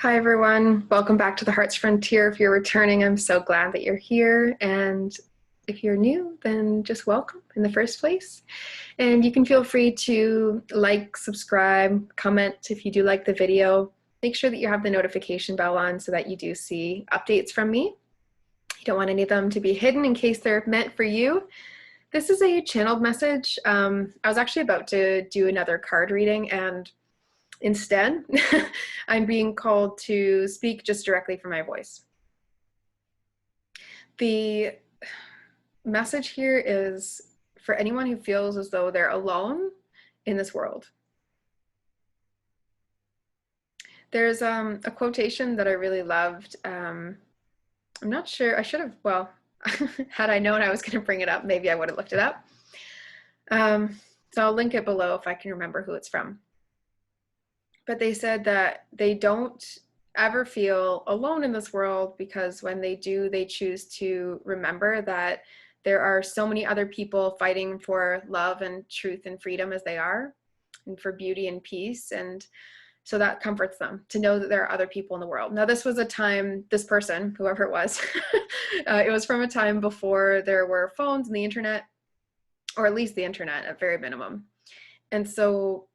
Hi, everyone. Welcome back to the Heart's Frontier. If you're returning, I'm so glad that you're here. And if you're new, then just welcome in the first place. And you can feel free to like, subscribe, comment if you do like the video. Make sure that you have the notification bell on so that you do see updates from me. You don't want any of them to be hidden in case they're meant for you. This is a channeled message. I was actually about to do another card reading, and instead, I'm being called to speak just directly from my voice. The message here is for anyone who feels as though they're alone in this world. There's a quotation that I really loved. I'm not sure, I should have, well, had I known I was going to bring it up, maybe I would have looked it up. So I'll link it below if I can remember who it's from. But they said that they don't ever feel alone in this world because when they do, they choose to remember that there are so many other people fighting for love and truth and freedom as they are, and for beauty and peace. And so that comforts them to know that there are other people in the world. Now, this was a time, this person, whoever it was, it was from a time before there were phones and the internet, or at least the internet at very minimum. And so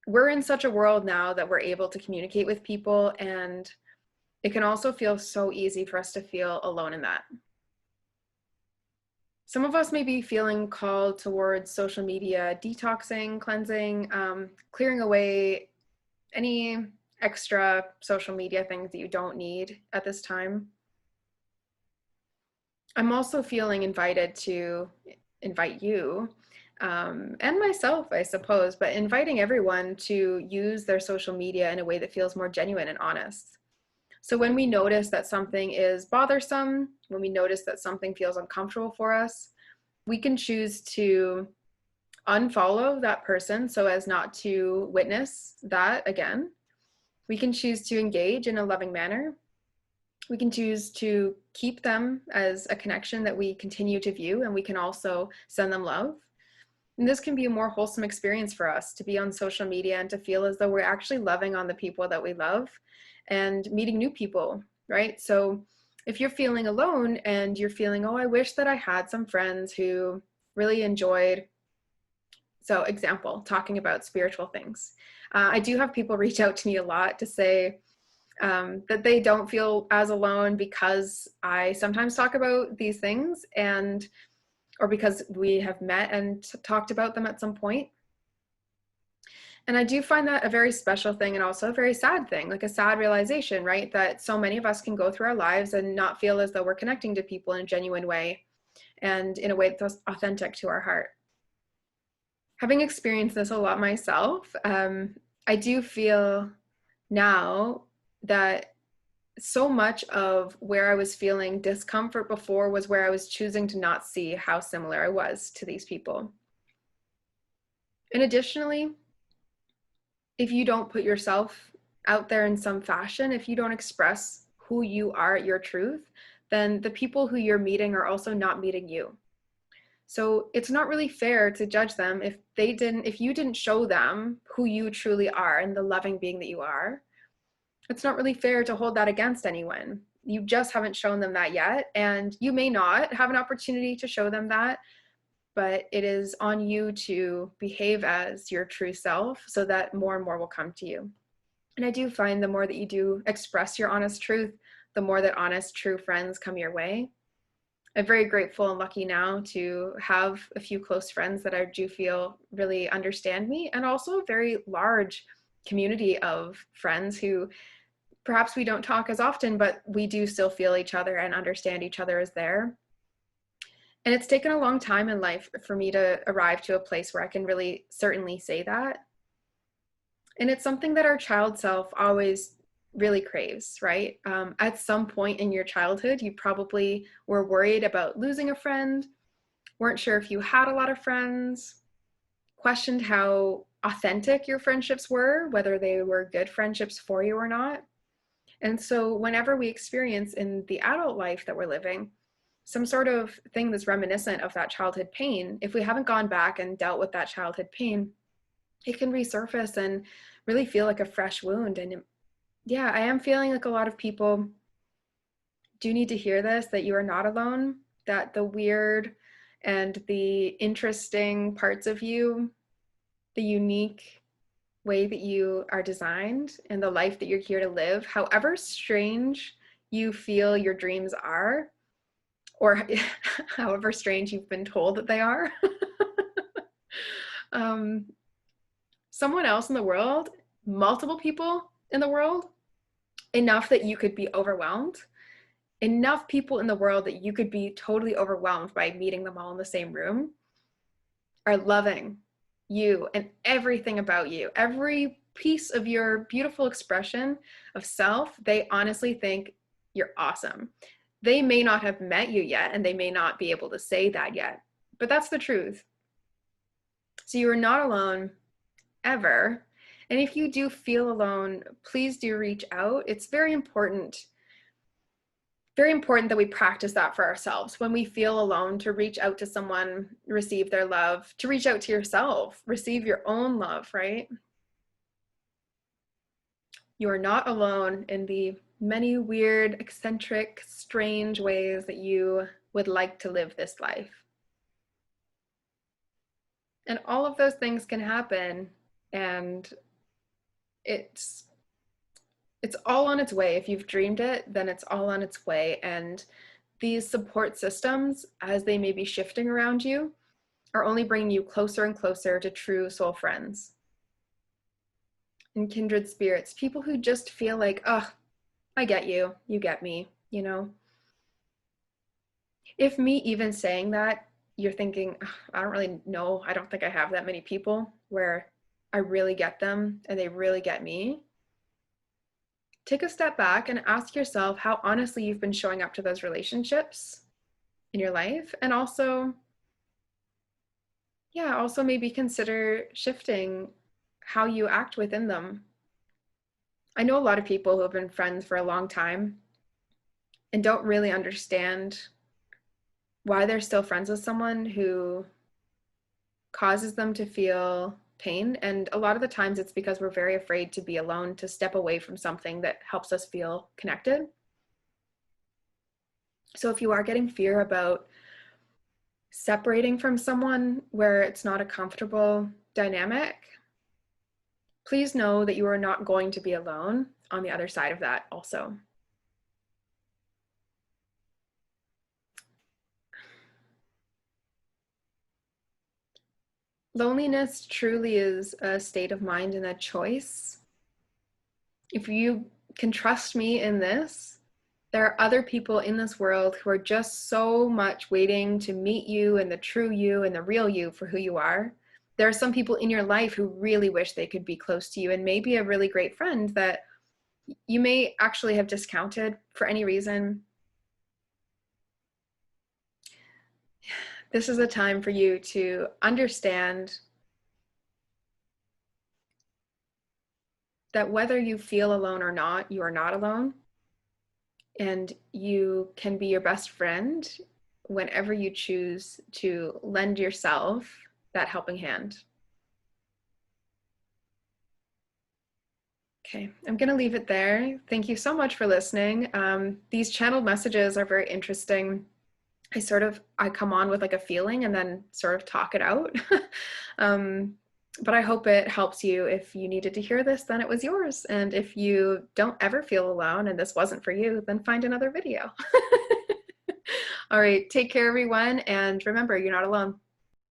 we're in such a world now that we're able to communicate with people, and it can also feel so easy for us to feel alone in that. Some of us may be feeling called towards social media detoxing, cleansing, clearing away any extra social media things that you don't need at this time. I'm also feeling invited to invite you and myself, I suppose, but inviting everyone to use their social media in a way that feels more genuine and honest. So when we notice that something is bothersome, when we notice that something feels uncomfortable for us, we can choose to unfollow that person so as not to witness that again. We can choose to engage in a loving manner. We can choose to keep them as a connection that we continue to view, and we can also send them love. And this can be a more wholesome experience for us to be on social media and to feel as though we're actually loving on the people that we love and meeting new people, right? So if you're feeling alone and you're feeling, oh, I wish that I had some friends who really enjoyed, so example, talking about spiritual things. I do have people reach out to me a lot to say that they don't feel as alone because I sometimes talk about these things, and or because we have met and talked about them at some point. And I do find that a very special thing and also a very sad thing, like a sad realization, right? That so many of us can go through our lives and not feel as though we're connecting to people in a genuine way and in a way that's authentic to our heart. Having experienced this a lot myself, I do feel now that so much of where I was feeling discomfort before was where I was choosing to not see how similar I was to these people. And additionally, if you don't put yourself out there in some fashion, if you don't express who you are, your truth, then the people who you're meeting are also not meeting you. So it's not really fair to judge them if you didn't show them who you truly are and the loving being that you are. It's not really fair to hold that against anyone. You just haven't shown them that yet, and you may not have an opportunity to show them that, but it is on you to behave as your true self so that more and more will come to you. And I do find the more that you do express your honest truth, the more that honest, true friends come your way. I'm very grateful and lucky now to have a few close friends that I do feel really understand me, and also a very large community of friends who perhaps we don't talk as often, but we do still feel each other and understand each other as there. And it's taken a long time in life for me to arrive to a place where I can really certainly say that. And it's something that our child self always really craves, right? At some point in your childhood, you probably were worried about losing a friend, weren't sure if you had a lot of friends, questioned how authentic your friendships were, whether they were good friendships for you or not. And so whenever we experience in the adult life that we're living some sort of thing that's reminiscent of that childhood pain, if we haven't gone back and dealt with that childhood pain, it can resurface and really feel like a fresh wound. And yeah, I am feeling like a lot of people do need to hear this, that you are not alone, that the weird and the interesting parts of you, the unique way that you are designed and the life that you're here to live, however strange you feel your dreams are, or however strange you've been told that they are, um, someone else in the world, multiple people in the world, enough that you could be overwhelmed, enough people in the world that you could be totally overwhelmed by meeting them all in the same room, are loving you and everything about you. Every piece of your beautiful expression of self, they honestly think you're awesome. They may not have met you yet, and they may not be able to say that yet, but that's the truth. So you are not alone ever. And if you do feel alone, please do reach out. It's very important that we practice that for ourselves. When we feel alone, to reach out to someone, receive their love, to reach out to yourself, receive your own love, right? You are not alone in the many weird, eccentric, strange ways that you would like to live this life. And all of those things can happen, and it's all on its way. If you've dreamed it, then it's all on its way. And these support systems, as they may be shifting around you, are only bringing you closer and closer to true soul friends and kindred spirits, people who just feel like, oh, I get you, you get me, you know? If me even saying that, you're thinking, oh, I don't really know, I don't think I have that many people where I really get them and they really get me. Take a step back and ask yourself how honestly you've been showing up to those relationships in your life. And also, yeah, also maybe consider shifting how you act within them. I know a lot of people who have been friends for a long time and don't really understand why they're still friends with someone who causes them to feel pain. And a lot of the times it's because we're very afraid to be alone, to step away from something that helps us feel connected. So if you are getting fear about separating from someone where it's not a comfortable dynamic, please know that you are not going to be alone on the other side of that also. Loneliness truly is a state of mind and a choice. If you can trust me in this, there are other people in this world who are just so much waiting to meet you and the true you and the real you for who you are. There are some people in your life who really wish they could be close to you and maybe a really great friend that you may actually have discounted for any reason. This is a time for you to understand that whether you feel alone or not, you are not alone. And you can be your best friend whenever you choose to lend yourself that helping hand. Okay, I'm going to leave it there. Thank you so much for listening. These channeled messages are very interesting. I come on with like a feeling and then sort of talk it out. But I hope it helps you. If you needed to hear this, then it was yours. And if you don't ever feel alone and this wasn't for you, then find another video. All right, take care everyone. And remember, you're not alone.